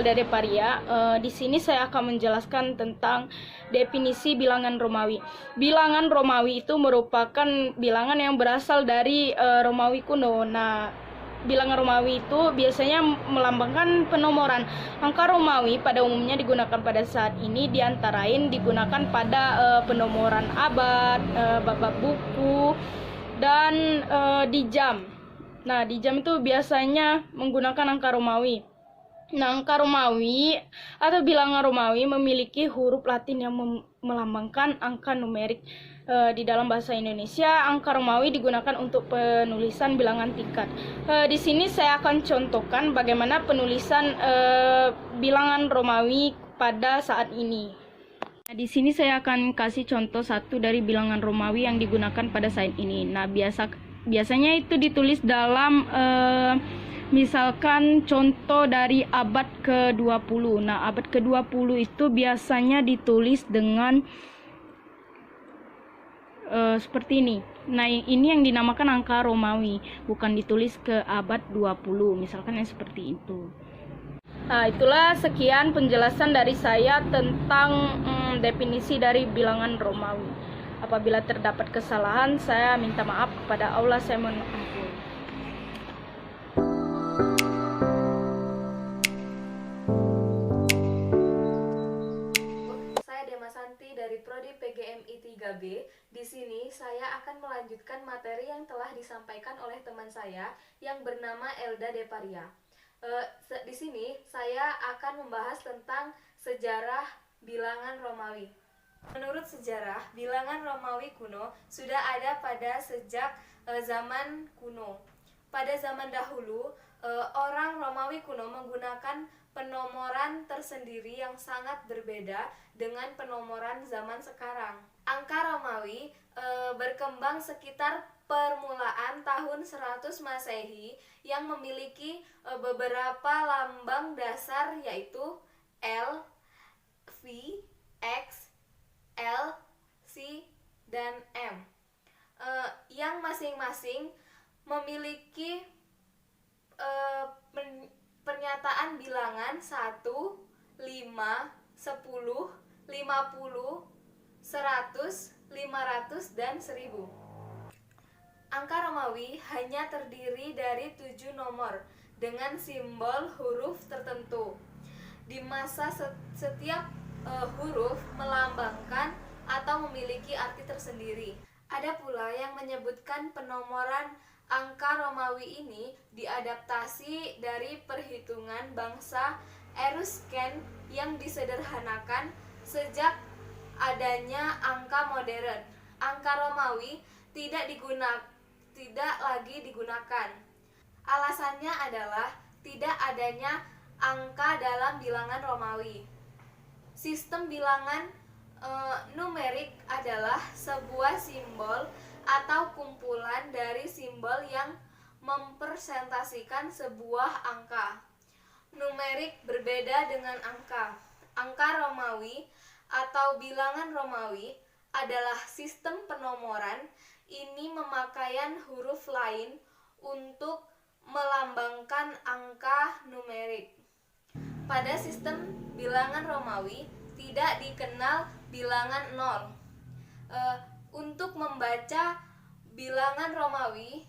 Elda Deparia. Di sini saya akan menjelaskan tentang definisi bilangan Romawi. Bilangan Romawi itu merupakan bilangan yang berasal dari Romawi kuno. Nah, bilangan Romawi itu biasanya melambangkan penomoran. Angka Romawi pada umumnya digunakan pada saat ini diantarain digunakan pada penomoran abad, bab buku, dan di jam. Nah, di jam itu biasanya menggunakan angka Romawi. Nah, angka Romawi atau bilangan Romawi memiliki huruf Latin yang melambangkan angka numerik. Di dalam bahasa Indonesia, angka Romawi digunakan untuk penulisan bilangan tingkat. Di sini saya akan contohkan bagaimana penulisan bilangan Romawi pada saat ini. Nah, di sini saya akan kasih contoh satu dari bilangan Romawi yang digunakan pada saat ini. Nah, biasanya itu ditulis dalam misalkan contoh dari abad ke-20. Nah, abad ke-20 itu biasanya ditulis dengan seperti ini. Nah, ini yang dinamakan angka Romawi, bukan ditulis ke abad 20, misalkan yang seperti itu. Nah, itulah sekian penjelasan dari saya tentang definisi dari bilangan Romawi. Apabila terdapat kesalahan, saya minta maaf kepada Allah, saya mohon ampun. Dari Prodi PGMI 3B. Di sini saya akan melanjutkan materi yang telah disampaikan oleh teman saya yang bernama Elda Deparia. Di sini saya akan membahas tentang sejarah bilangan Romawi. Menurut sejarah, bilangan Romawi kuno sudah ada pada sejak zaman kuno. Pada zaman dahulu, orang Romawi kuno menggunakan penomoran tersendiri yang sangat berbeda dengan penomoran zaman sekarang. Angka Romawi berkembang sekitar permulaan tahun 100 Masehi yang memiliki beberapa lambang dasar, yaitu L, V, X, L, C, dan M, yang masing-masing memiliki pernyataan bilangan 1, 5, 10, 50, 100, 500, dan 1000. Angka Romawi hanya terdiri dari 7 nomor dengan simbol huruf tertentu. Di masa setiap huruf melambangkan atau memiliki arti tersendiri. Ada pula yang menyebutkan penomoran angka Romawi ini diadaptasi dari perhitungan bangsa Etruscan yang disederhanakan sejak adanya angka modern. Angka Romawi tidak lagi digunakan. Alasannya adalah tidak adanya angka dalam bilangan Romawi. Sistem bilangan numerik adalah sebuah simbol atau kumpulan dari simbol yang mempresentasikan sebuah angka. Numerik berbeda dengan angka. Angka Romawi atau bilangan Romawi adalah sistem penomoran. Ini memakaian huruf lain untuk melambangkan angka numerik. Pada sistem bilangan Romawi tidak dikenal bilangan 0. Untuk membaca bilangan Romawi,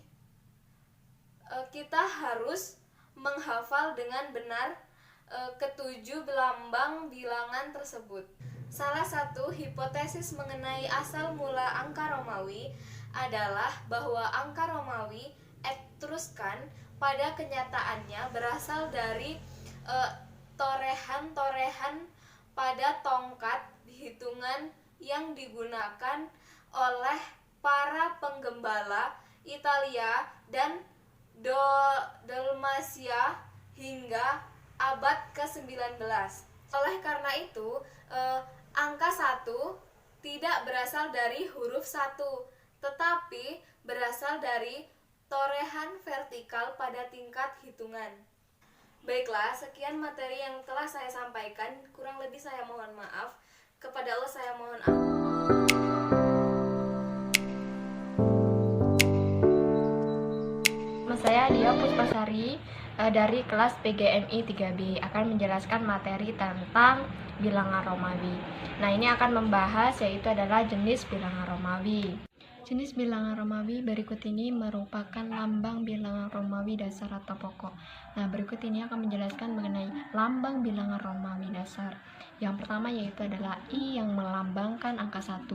kita harus menghafal dengan benar ketujuh lambang bilangan tersebut. Salah satu hipotesis mengenai asal mula angka Romawi adalah bahwa angka Romawi Etruskan pada kenyataannya berasal dari torehan-torehan pada tongkat hitungan yang digunakan oleh para penggembala Italia dan Dalmasia hingga abad ke-19. Oleh karena itu, angka 1 tidak berasal dari huruf 1, tetapi berasal dari torehan vertikal pada tingkat hitungan. Baiklah, sekian materi yang telah saya sampaikan. Kurang lebih saya mohon maaf. Kepada Allah saya mohon ampun. Nama saya Dia Puspasari dari kelas PGMI 3B akan menjelaskan materi tentang bilangan Romawi. Nah, ini akan membahas yaitu adalah jenis bilangan Romawi. Jenis bilangan Romawi berikut ini merupakan lambang bilangan Romawi dasar atau pokok. Nah, berikut ini akan menjelaskan mengenai lambang bilangan Romawi dasar. Yang pertama yaitu adalah I yang melambangkan angka 1,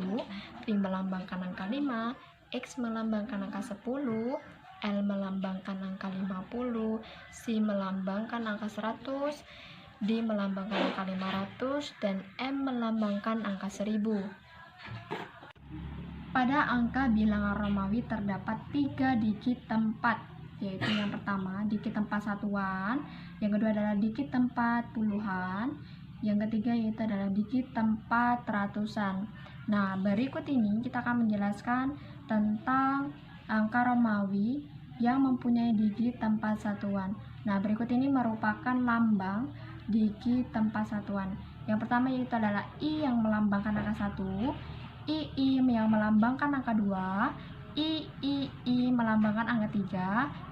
V melambangkan angka 5, X melambangkan angka 10, L melambangkan angka 50, C melambangkan angka 100, D melambangkan angka 500, dan M melambangkan angka 1000. Pada angka bilangan Romawi terdapat 3 digit tempat, yaitu yang pertama digit tempat satuan, yang kedua adalah digit tempat puluhan, yang ketiga yaitu adalah digit tempat ratusan. Nah, berikut ini kita akan menjelaskan tentang angka Romawi yang mempunyai digit tempat satuan. Nah, berikut ini merupakan lambang digit tempat satuan. Yang pertama yaitu adalah I yang melambangkan angka 1, I yang melambangkan angka 2, I melambangkan angka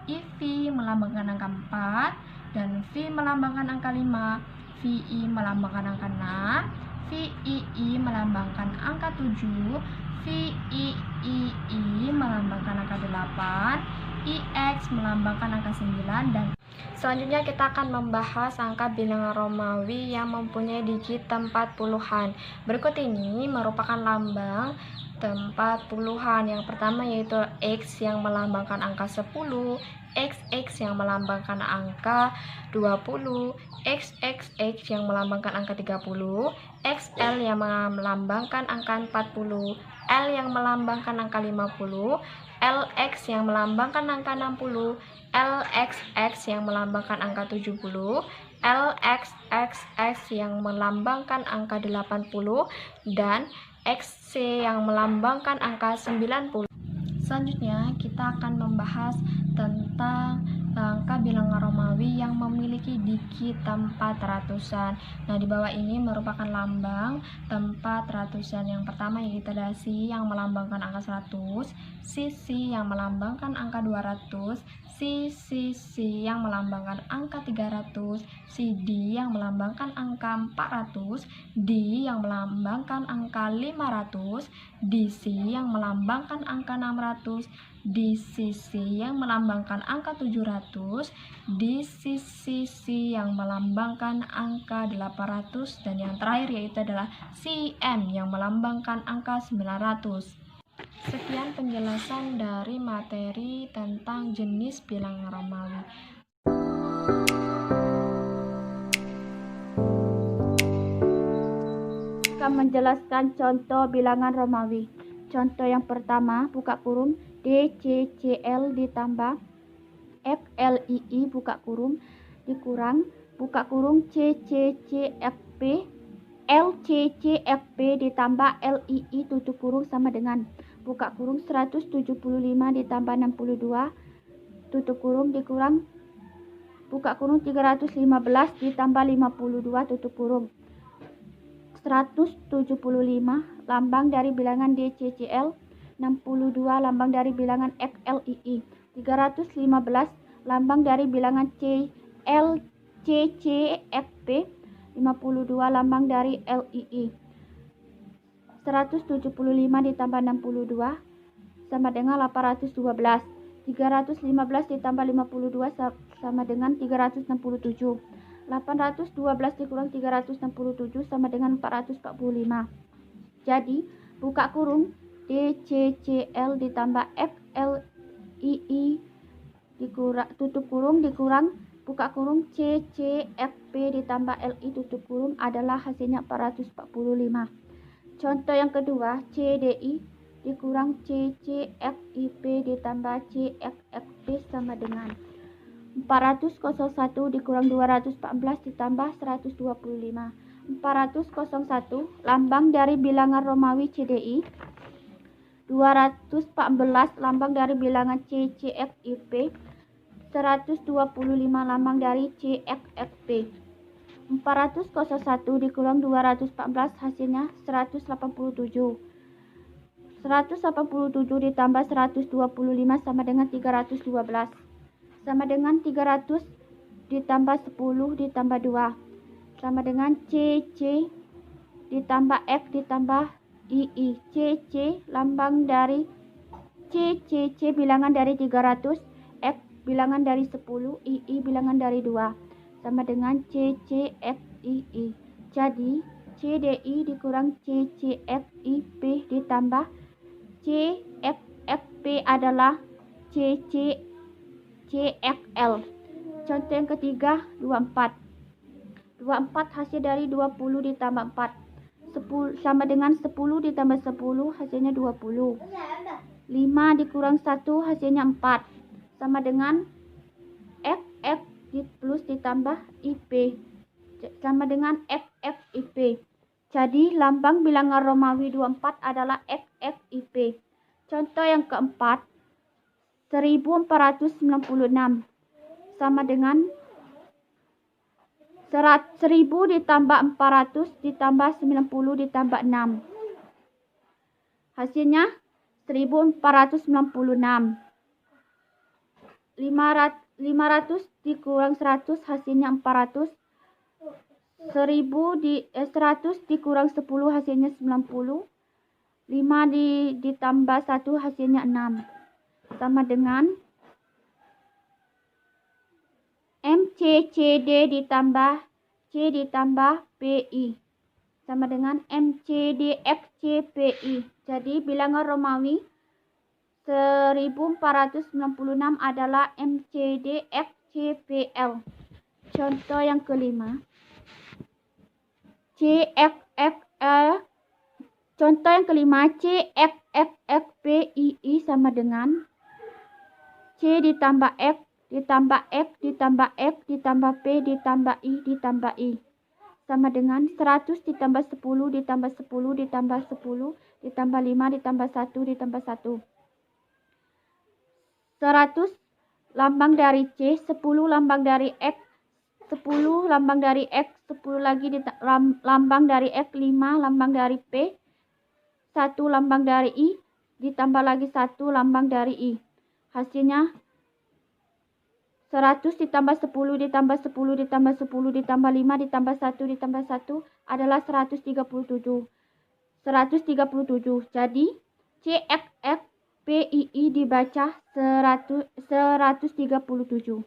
3, IV melambangkan angka 4, dan V melambangkan angka 5, VI melambangkan angka 6, VII melambangkan angka 7, VIII melambangkan angka 8, IX melambangkan angka 9, dan selanjutnya kita akan membahas angka bilangan Romawi yang mempunyai digit tempat puluhan. Berikut ini merupakan lambang tempat puluhan. Yang pertama yaitu X yang melambangkan angka 10, XX yang melambangkan angka 20, XXX yang melambangkan angka 30, XL yang melambangkan angka 40, L yang melambangkan angka 50, LX yang melambangkan angka 60, LXX yang melambangkan angka 70, LXXX yang melambangkan angka 80, dan XC yang melambangkan angka 90. Selanjutnya kita akan membahas tentang angka bilangan Romawi yang memiliki digit tempat ratusan. Nah, di bawah ini merupakan lambang tempat ratusan. Yang pertama yaitu adalah C yang melambangkan angka 100, CC yang melambangkan angka 200, CCC yang melambangkan angka 300, CD yang melambangkan angka 400, D yang melambangkan angka 500, DC yang melambangkan angka 600, DCC yang melambangkan angka 700, DCCC yang melambangkan angka 800, dan yang terakhir yaitu adalah CM yang melambangkan angka 900. Sekian penjelasan dari materi tentang jenis bilangan Romawi. Akan menjelaskan contoh bilangan Romawi. Contoh yang pertama, buka kurung DCCL ditambah FLII buka kurung dikurang buka kurung CCCFP LCCFP ditambah LII tutup kurung sama dengan buka kurung 175 ditambah 62 tutup kurung dikurang buka kurung 315 ditambah 52 tutup kurung 175 lambang dari bilangan DCCL, 62 lambang dari bilangan FLII, 315 lambang dari bilangan LCCFP, 52 lambang dari LII. 175 ditambah 62 sama dengan 812. 315 ditambah 52 sama dengan 367. 812 dikurang 367 sama dengan 445. Jadi, buka kurung DCCL ditambah FLII tutup kurung dikurang buka kurung CCFP ditambah LI tutup kurung adalah hasilnya 445. Contoh yang kedua, CDI dikurang CCFIP ditambah CFFP sama dengan 401 dikurang 214 ditambah 125. 401 lambang dari bilangan Romawi CDI, 214 lambang dari bilangan CCFIP, 125 lambang dari CFFP. 401 dikurang 214 hasilnya 187. 187 ditambah 125 sama dengan 312. Sama dengan 300 ditambah 10 ditambah 2 sama dengan CC ditambah F ditambah II. CC lambang dari CCC bilangan dari 300, F bilangan dari 10, II bilangan dari 2 sama dengan CCFII. Jadi CDI dikurang CCFIP ditambah CFFP adalah CFL. Contoh yang ketiga, 24. 24 hasil dari 20 ditambah 4. 10 sama dengan 10 ditambah 10 hasilnya 20. 5 dikurang 1 hasilnya 4. Sama dengan FF plus ditambah IP. Sama dengan FFIP. Jadi lambang bilangan Romawi 24 adalah FFIP. Contoh yang keempat, 1496 sama dengan 1000 ditambah 400 ditambah 90 ditambah 6. Hasilnya 1496. 500 dikurang 100 hasilnya 400. 100 dikurang 10 hasilnya 90. 5 ditambah 1 hasilnya 6. Sama dengan MCCD ditambah C ditambah PI sama dengan MCDFCPI. Jadi bilangan Romawi 1496 adalah MCDFCPL. Contoh yang kelima, contoh yang kelima, CFFFPII sama dengan C ditambah F ditambah F ditambah F ditambah P ditambah I ditambah I sama dengan 100 ditambah 10 ditambah 10 ditambah 10 ditambah 5 ditambah 1 ditambah 1. 100 lambang dari C, 10 lambang dari X, 10 lambang dari X, 10 lagi lambang dari X, 5 lambang dari P, 1 lambang dari I, ditambah lagi 1 lambang dari I. Hasilnya 100 ditambah 10 ditambah 10 ditambah 10 ditambah 5 ditambah 1 ditambah 1 adalah 137. 137. Jadi CFF PII dibaca 137.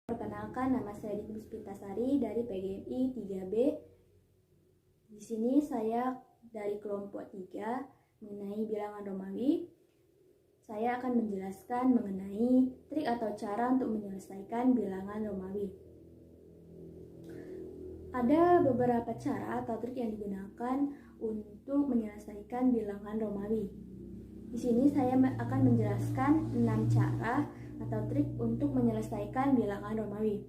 Perkenalkan, nama saya Dinda Puspitasari dari PGMI 3B. Di sini saya dari kelompok 3 mengenai bilangan Romawi. Saya akan menjelaskan mengenai trik atau cara untuk menyelesaikan bilangan Romawi. Ada beberapa cara atau trik yang digunakan untuk menyelesaikan bilangan Romawi. Di sini saya akan menjelaskan 6 cara atau trik untuk menyelesaikan bilangan Romawi.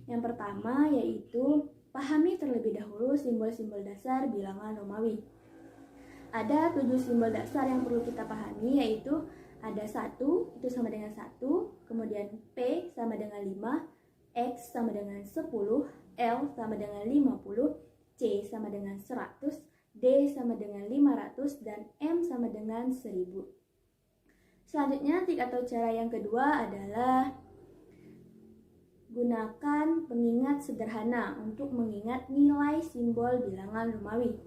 Yang pertama yaitu pahami terlebih dahulu simbol-simbol dasar bilangan Romawi. Ada 7 simbol dasar yang perlu kita pahami, yaitu ada 1, itu sama dengan 1, kemudian P sama dengan 5, X sama dengan 10, L sama dengan 50, C sama dengan 100, D sama dengan 500, dan M sama dengan 1000. Selanjutnya, trik atau cara yang kedua adalah gunakan pengingat sederhana untuk mengingat nilai simbol bilangan Romawi.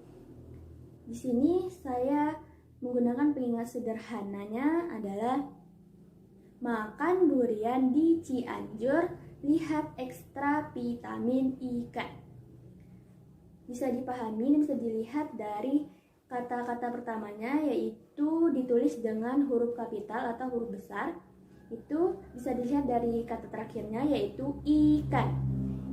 Di sini saya menggunakan pengingat sederhananya adalah makan durian di Cianjur, lihat ekstra vitamin ikan. Bisa dipahami dan bisa dilihat dari kata-kata pertamanya, yaitu ditulis dengan huruf kapital atau huruf besar. Itu bisa dilihat dari kata terakhirnya, yaitu ikan.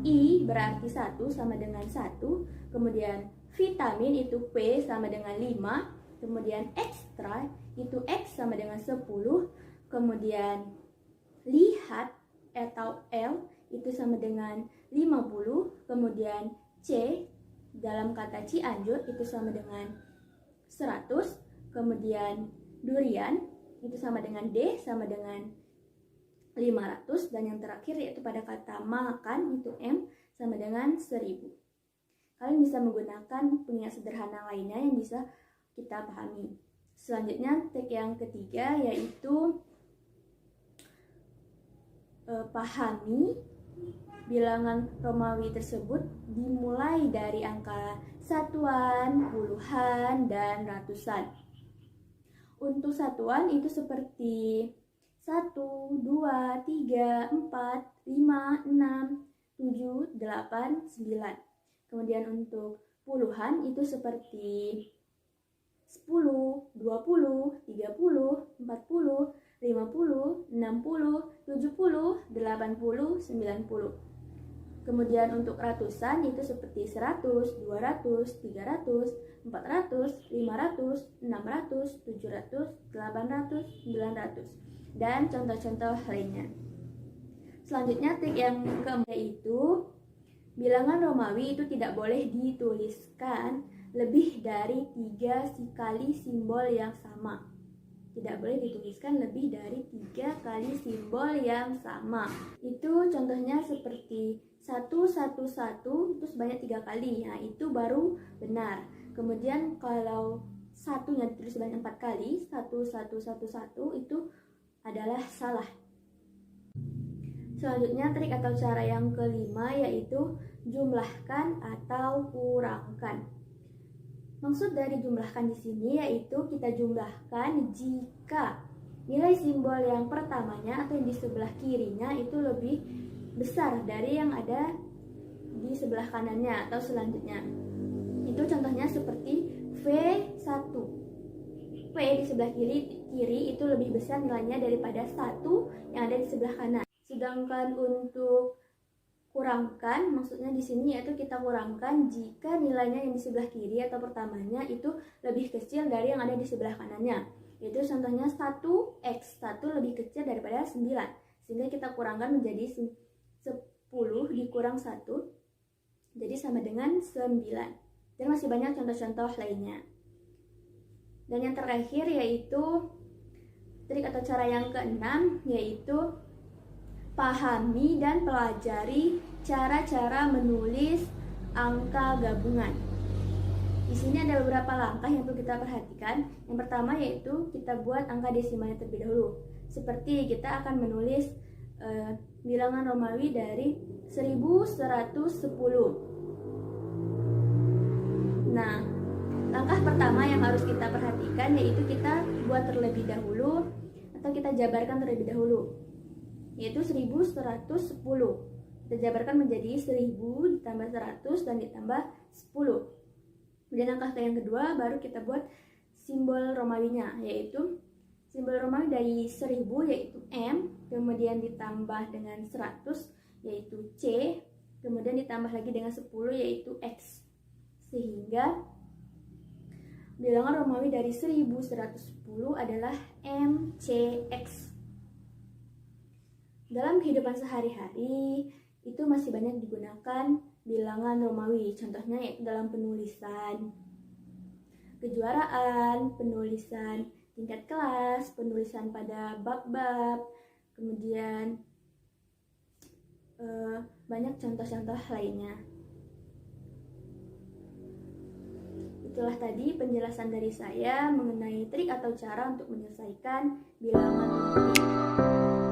I berarti 1 sama dengan 1, kemudian vitamin itu P sama dengan 5, kemudian ekstra itu X sama dengan 10, kemudian lihat atau L itu sama dengan 50, kemudian C dalam kata Cianjur itu sama dengan 100, kemudian durian itu sama dengan D sama dengan 500, dan yang terakhir yaitu pada kata makan itu M sama dengan 1000. Kalian bisa menggunakan pengingat sederhana lainnya yang bisa kita pahami. Selanjutnya trik yang ketiga yaitu pahami bilangan Romawi tersebut dimulai dari angka satuan, puluhan, dan ratusan. Untuk satuan itu seperti 1, 2, 3, 4, 5, 6, 7, 8, 9. Kemudian untuk puluhan itu seperti 10, 20, 30, 40, 50, 60, 70, 80, 90. Kemudian untuk ratusan itu seperti 100, 200, 300, 400, 500, 600, 700, 800, 900, dan contoh-contoh lainnya. Selanjutnya trik yang keempat yaitu bilangan Romawi itu tidak boleh dituliskan lebih dari 3 kali simbol yang sama. Tidak boleh dituliskan lebih dari 3 kali simbol yang sama. Itu contohnya seperti 111 itu sebanyak 3 kali. Nah, itu baru benar. Kemudian kalau satunya ditulis sebanyak 4 kali, 1111 itu adalah salah. Selanjutnya trik atau cara yang kelima yaitu jumlahkan atau kurangkan. Maksud dari jumlahkan di sini yaitu kita jumlahkan jika nilai simbol yang pertamanya atau yang di sebelah kirinya itu lebih besar dari yang ada di sebelah kanannya atau selanjutnya. Itu contohnya seperti V1. V di sebelah kiri itu lebih besar nilainya daripada 1 yang ada di sebelah kanan. Sedangkan untuk kurangkan, maksudnya di sini yaitu kita kurangkan jika nilainya yang di sebelah kiri atau pertamanya itu lebih kecil dari yang ada di sebelah kanannya. Yaitu contohnya 1x, 1 lebih kecil daripada 9. Sehingga kita kurangkan menjadi 10 dikurang 1, jadi sama dengan 9. Dan masih banyak contoh-contoh lainnya. Dan yang terakhir yaitu trik atau cara yang keenam yaitu pahami dan pelajari cara-cara menulis angka gabungan. Di sini ada beberapa langkah yang perlu kita perhatikan. Yang pertama yaitu kita buat angka desimalnya terlebih dahulu. Seperti kita akan menulis bilangan Romawi dari 1110. Nah, langkah pertama yang harus kita perhatikan yaitu kita buat terlebih dahulu atau kita jabarkan terlebih dahulu, yaitu 1110. Kita jabarkan menjadi 1000 ditambah 100 dan ditambah 10. Kemudian langkah yang kedua baru kita buat simbol Romawinya, yaitu simbol Romawi dari 1000 yaitu M, kemudian ditambah dengan 100 yaitu C, kemudian ditambah lagi dengan 10 yaitu X. Sehingga bilangan Romawi dari 1110 adalah MCX. Dalam kehidupan sehari-hari itu masih banyak digunakan bilangan Romawi. Contohnya yaitu dalam penulisan kejuaraan, penulisan tingkat kelas, penulisan pada bab-bab, kemudian banyak contoh-contoh lainnya. Itulah tadi penjelasan dari saya mengenai trik atau cara untuk menyelesaikan bilangan Romawi.